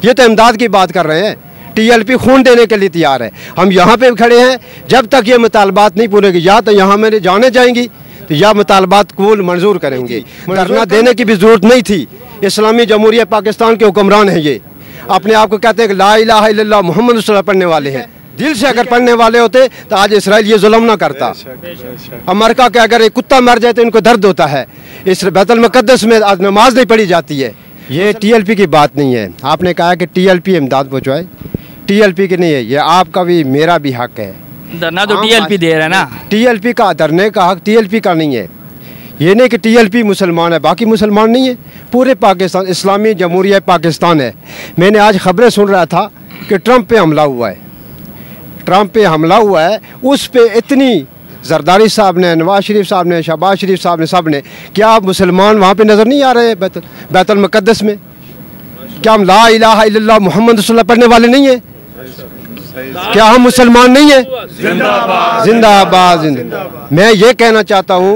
ये तो इमदाद की बात कर रहे हैं। TLP खून देने के लिए तैयार है। हम यहाँ पे खड़े हैं, जब तक ये मुतालबात नहीं पूरेगी या तो यहाँ मेरे जाने जाएंगी तो या मुतालबात कबूल मंजूर करेंगे। धरना देने की भी ज़रूरत नहीं थी। इस्लामी जमहूरियत पाकिस्तान के हुक्मरान हैं, ये अपने आप को कहते हैं कि ला इलाहा इल्लल्लाह मोहम्मद रसूलुल्लाह पढ़ने वाले हैं। दिल से अगर पढ़ने वाले होते तो आज इसराइल ये जुल्म ना करता। अमेरिका के अगर एक कुत्ता मर जाए तो इनको दर्द होता है। इस बैतुल मुक़द्दस में आज नमाज नहीं पढ़ी जाती है। ये TLP की बात नहीं है। आपने कहा कि TLP इमदाद पहुँचवाए, TLP की नहीं है, ये आपका भी मेरा भी हक है। धरना तो TLP दे रहा है ना। TLP का धरने का हक TLP का नहीं है। ये नहीं कि TLP मुसलमान है बाकी मुसलमान नहीं है। पूरे पाकिस्तान इस्लामी जमहूरियत पाकिस्तान है। मैंने आज खबरें सुन रहा था कि ट्रंप पे हमला हुआ है। ट्रंप पे हमला हुआ है, उस पे इतनी जरदारी साहब ने, नवाज शरीफ साहब ने, शहबाज शरीफ साहब ने, सब ने, क्या आप मुसलमान वहाँ पे नज़र नहीं आ रहे हैं बैतुल मुक़द्दस में? क्या हम ला इलाहा इल्लल्लाह मोहम्मद रसूलुल्लाह पढ़ने वाले नहीं हैं? क्या हम मुसलमान नहीं हैं? जिंदाबाद जिंदाबाद। मैं ये कहना चाहता हूँ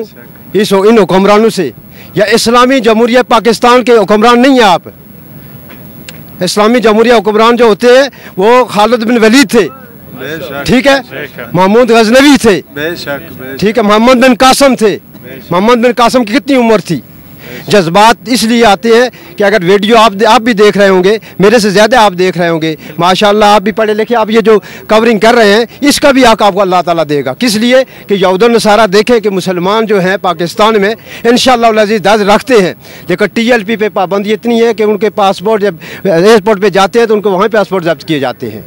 इन हुक्मरानों से, या इस्लामी जमहूरियत पाकिस्तान के हुक्मरान नहीं हैं आप। इस्लामी जमहूरियत हुक्मरान जो होते हैं वो खालिद बिन वलीद थे, ठीक है, महमूद गजनवी थे, ठीक है, मोहम्मद बिन कासिम थे। मोहम्मद बिन कासिम की कितनी उम्र थी? जज्बात इसलिए आते हैं कि अगर वीडियो आप भी देख रहे होंगे, मेरे से ज़्यादा आप देख रहे होंगे, माशाल्लाह आप भी पढ़े लिखे, आप ये जो कवरिंग कर रहे हैं इसका भी हक आपको अल्लाह ताला देगा। किस लिए कि यहूद और नसारा देखें कि मुसलमान जो हैं पाकिस्तान में इंशाअल्लाह अज़ीज़ दर्ज रखते हैं, लेकिन TLP पे पाबंदी इतनी है कि उनके पासपोर्ट जब एयरपोर्ट पर जाते हैं तो उनको वहाँ पासपोर्ट जब्त किए जाते हैं।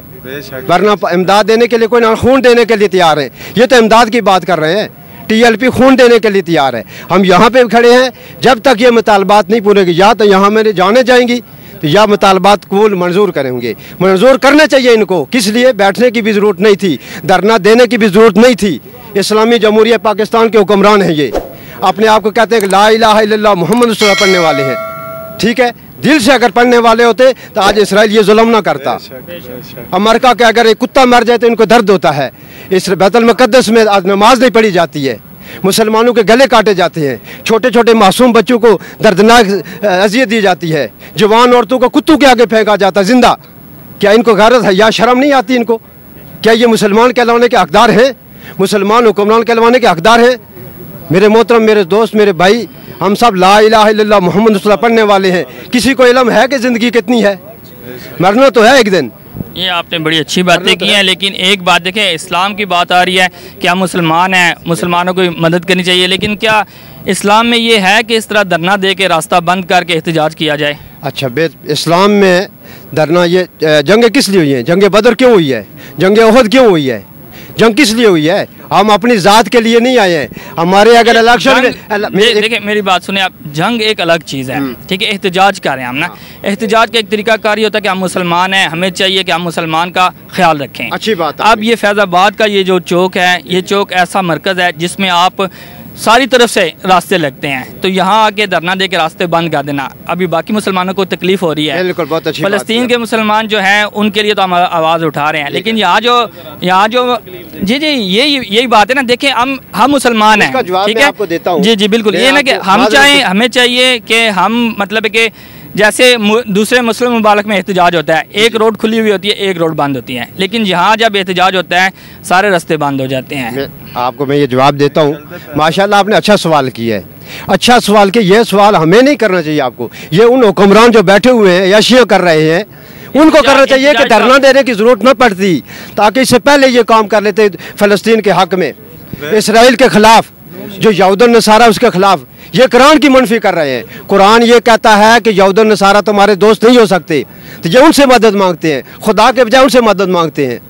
वरना इमदाद देने के लिए कोई ना, खून देने के लिए तैयार है। ये तो इमदाद की बात कर रहे हैं। TLP खून देने के लिए तैयार है। हम यहाँ पे खड़े हैं, जब तक ये मुतालबात नहीं पूरेगी या तो यहाँ मेरे जाने जाएंगी तो या मुतालबात कबूल मंजूर करेंगे। मंजूर करना चाहिए इनको। किस लिए? बैठने की भी ज़रूरत नहीं थी, धरना देने की भी ज़रूरत नहीं थी। इस्लामी जमहूरियत पाकिस्तान के हुक्मरान हैं, ये अपने आप को कहते हैं कि ला इलाहा इल्लल्लाह मोहम्मद रसूलुल्लाह पढ़ने वाले हैं, ठीक है। दिल से अगर पढ़ने वाले होते तो आज इसराइल ये जुल्म ना करता। अमेरिका के अगर एक कुत्ता मर जाए तो इनको दर्द होता है। इस बैतुल मुक़द्दस में आज नमाज नहीं पढ़ी जाती है। मुसलमानों के गले काटे जाते हैं। छोटे छोटे मासूम बच्चों को दर्दनाक अजियत दी जाती है। जवान औरतों को कुत्तों के आगे फेंका जाता है जिंदा। क्या इनको गैरत है या शर्म नहीं आती इनको? क्या ये मुसलमान कहलाने के हकदार हैं? मुसलमान हुक्मरान कहलवाने के हकदार हैं? मेरे मोहतरम, मेरे दोस्त, मेरे भाई, हम सब ला इलाहा इल्लल्लाह मोहम्मद रसूलुल्लाह पढ़ने वाले हैं। किसी को इल्म है कि ज़िंदगी कितनी है? मरना तो है एक दिन। ये आपने बड़ी अच्छी बातें की हैं, लेकिन एक बात देखें, इस्लाम की बात आ रही है कि हम मुसलमान हैं, मुसलमानों को मदद करनी चाहिए, लेकिन क्या इस्लाम में ये है कि इस तरह धरना दे के रास्ता बंद करके एहतजाज किया जाए? अच्छा, इस्लाम में धरना, ये जंग किस लिए हुई है? जंग बदर क्यों हुई है? जंग ओहद क्यों हुई है? जंग किस लिए हुई है? हम अपनी ज़ात के लिए नहीं आए हैं। हमारे अगर इलेक्शन में देखिए, मेरी बात सुने आप, जंग एक अलग चीज़ है, ठीक है। एहतजाज कर रहे हैं हम ना। एहतजाज का एक तरीकाकार ये होता है कि हम मुसलमान हैं, हमें चाहिए कि हम मुसलमान का ख्याल रखें। अच्छी बात है। अब ये फैज़ाबाद का ये जो चौक है, ये चौक ऐसा मरकज़ है जिसमें आप सारी तरफ से रास्ते लगते हैं, तो यहाँ आके धरना दे के रास्ते बंद कर देना, अभी बाकी मुसलमानों को तकलीफ हो रही है। बिल्कुल, बहुत अच्छी फ़लस्तीन के मुसलमान जो हैं उनके लिए तो हम आवाज़ उठा रहे हैं, लेकिन यहाँ जो जी यही बात है ना। देखें, हम मुसलमान हैं, ठीक है जी बिल्कुल। ये ना कि हमें चाहिए कि हम मतलब कि जैसे दूसरे मुस्लिम मुबालक में एहतजाज होता है, एक रोड खुली हुई होती है, एक रोड बंद होती है, लेकिन यहाँ जब एहतजाज होता है सारे रास्ते बंद हो जाते हैं। आपको मैं ये जवाब देता हूँ। माशाल्लाह आपने अच्छा सवाल किया है, अच्छा सवाल किया। ये सवाल हमें नहीं करना चाहिए आपको, ये उन हुक्मरान जो बैठे हुए हैं या शिया कर रहे हैं उनको करना चाहिए कि धरना देने की ज़रूरत न पड़ती, ताकि इससे पहले ये काम कर लेते फ़लस्तीन के हक़ में, इसराइल के ख़िलाफ़, जो यहूद और नसारा उसके ख़िलाफ़। ये कुरान की मनफी कर रहे हैं। कुरान ये कहता है कि यहूद और नसारा तुम्हारे दोस्त नहीं हो सकते, तो ये उनसे मदद मांगते हैं, खुदा के बजाय उनसे मदद मांगते हैं।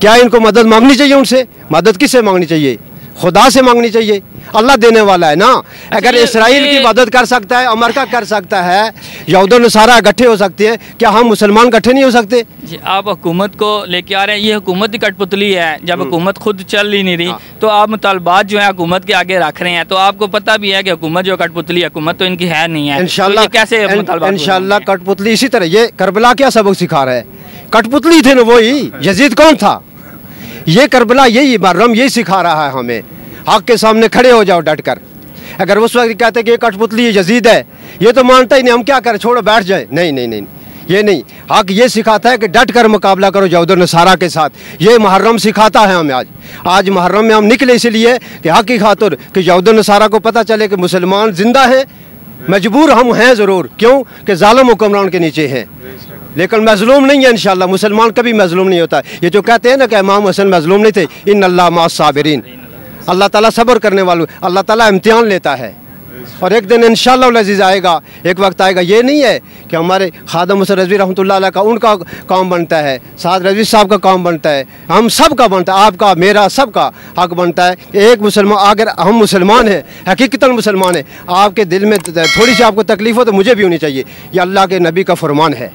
क्या इनको मदद मांगनी चाहिए? उनसे मदद किससे मांगनी चाहिए? खुदा से मांगनी चाहिए। अल्लाह देने वाला है ना। अगर इसराइल की मदद कर सकता है, अमेरिका कर सकता है, यहूद और नसारा इकट्ठे हो सकते हैं, क्या हम मुसलमान इकट्ठे नहीं हो सकते? जी, आप हुकूमत को लेके आ रहे हैं, ये हुकूमत की कठपुतली है। जब हुकूमत खुद चल ही नहीं रही तो आप मुतालबात जो है हुकूमत के आगे रख रहे हैं, तो आपको पता भी है कि हुकूमत जो कठपुतली है, हुकूमत तो इनकी है नहीं है। इंशाल्लाह तो कैसे इंशाल्लाह कठपुतली इसी तरह। ये करबला क्या सबक सिखा रहा है? कठपुतली थे ना वही। यजीद कौन था? ये करबला यही, मुहर्रम यही सिखा रहा है हमें। हक के सामने खड़े हो जाओ डट कर। अगर उस वक्त कहते कि ये कठपुतली यजीद है, ये तो मानता ही नहीं, हम क्या करें, छोड़ो बैठ जाए। नहीं नहीं नहीं, ये नहीं। हक ये सिखाता है कि डट कर मुकाबला करो यहूद और नसारा के साथ। ये मुहर्रम सिखाता है हमें। आज मुहर्रम में हम निकले इसलिए कि हक की खातिर कि यहूद और नसारा को पता चले कि मुसलमान जिंदा हैं। मजबूर हम हैं ज़रूर, क्यों कि जालिम हुक्मरान के नीचे हैं, लेकिन मजलूम नहीं है। इंशाअल्लाह मुसलमान कभी मजलूम नहीं होता। ये जो कहते हैं ना कि इमाम हसन मजलूम नहीं थे, इन अल्लाह मास साबिरीन, अल्लाह ताला सब्र करने वालों, अल्लाह ताला इम्तिहान लेता है। और एक दिन इंशाअल्लाह अज़ीज़ आएगा, एक वक्त आएगा, ये नहीं है कि हमारे खादम हुसैन रज़वी रहमतुल्लाह अलैह का उनका काम बनता है, साद रज़वी साहब का काम बनता है, हम सब का बनता है, आपका मेरा सब का हक बनता है। एक मुसलमान, अगर हम मुसलमान हैं, हकीकतन मुसलमान हैं, आपके दिल में थोड़ी सी आपको तकलीफ़ हो तो मुझे भी होनी चाहिए। ये अल्लाह के नबी का फरमान है।